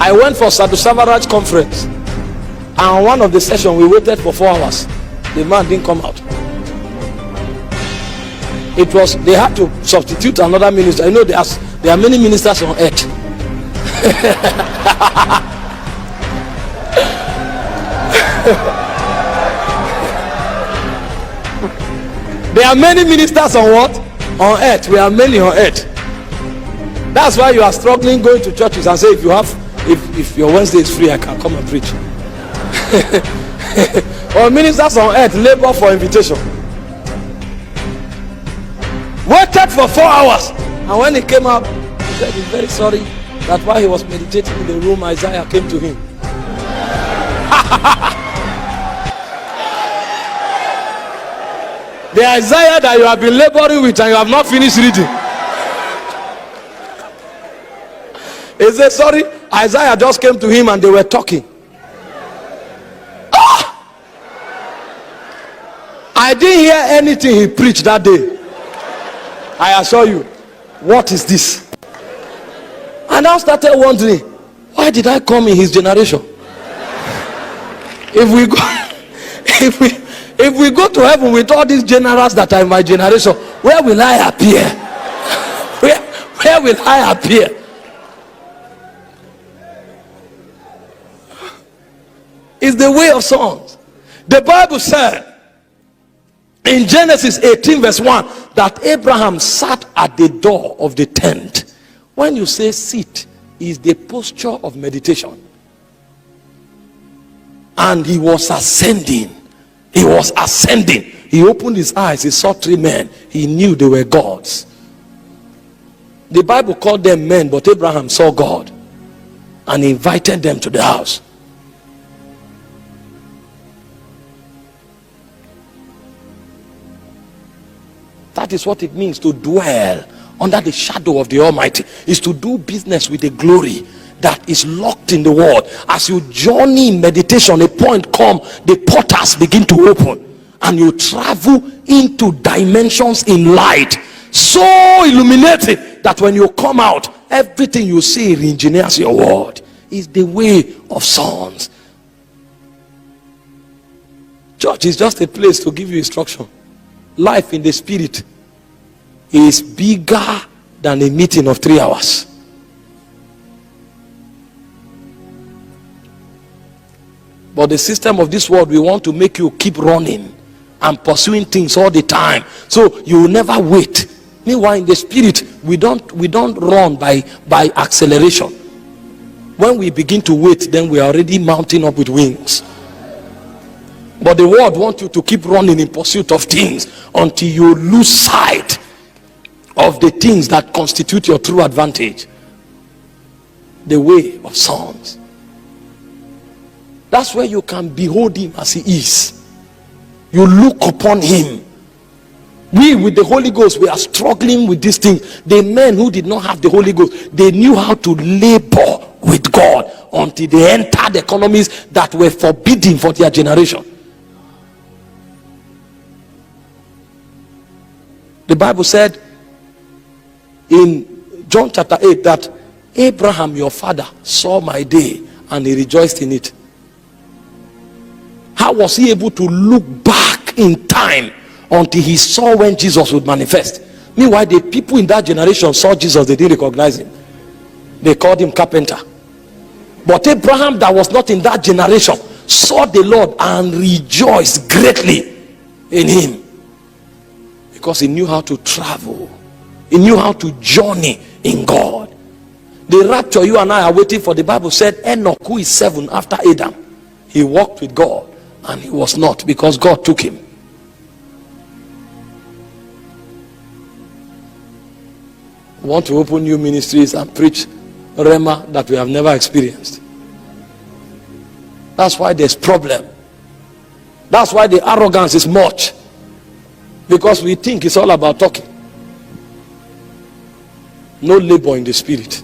I went for SADU SALVERAJ conference, and on one of the sessions we waited for 4 hours. The man didn't come out. It was, they had to substitute another minister. You know, there are many ministers on earth. There are many ministers on what? On earth. We are many on earth. That's why you are struggling going to churches and say, if your Wednesday is free, I can come and preach. Or ministers on earth labor for invitation. Waited for 4 hours, and when he came out, he said he's very sorry that while he was meditating in the room, Isaiah came to him. The Isaiah that you have been laboring with and you have not finished reading. He said, sorry, Isaiah just came to him and they were talking. Ah! I didn't hear anything he preached that day. I assure you. What is this? And I started wondering, why did I come in his generation? If we go to heaven with all these generals that are in my generation, where will I appear? Where will I appear? It's the way of songs. The Bible said in Genesis 18 verse 1 that Abraham sat at the door of the tent. When you say sit, is the posture of meditation. And he was ascending. He was ascending. He opened his eyes. He saw 3 men. He knew they were gods. The Bible called them men, but Abraham saw God and he invited them to the house. That is what it means to dwell under the shadow of the Almighty. Is to do business with the glory that is locked in the world. As you journey in meditation, a point come, the portals begin to open, and you travel into dimensions in light, so illuminating that when you come out, everything you see re-engineers your world. Is the way of sons. Church is just a place to give you instruction. Life in the spirit is bigger than a meeting of 3 hours. But the system of this world, we want to make you keep running and pursuing things all the time, so you will never wait. Meanwhile, in the spirit, we don't run by acceleration. When we begin to wait, then we are already mounting up with wings. But the world wants you to keep running in pursuit of things until you lose sight of the things that constitute your true advantage. The way of sons. That's where you can behold him as he is. You look upon him. We with the Holy Ghost, we are struggling with these things. The men who did not have the Holy Ghost, they knew how to labor with God until they entered economies that were forbidden for their generation. The Bible said in John chapter 8 that Abraham your father saw my day and he rejoiced in it. How was he able to look back in time until he saw when Jesus would manifest? Meanwhile, the people in that generation saw Jesus, they didn't recognize him. They called him carpenter. But Abraham, that was not in that generation, saw the Lord and rejoiced greatly in him. Because he knew how to travel. He knew how to journey in God. The rapture you and I are waiting for, the Bible said Enoch, who is 7 after Adam, he walked with God and he was not, because God took him. We want to open new ministries and preach Rhema that we have never experienced. That's why there's problem. That's why the arrogance is much. Because we think it's all about talking. No labor in the spirit.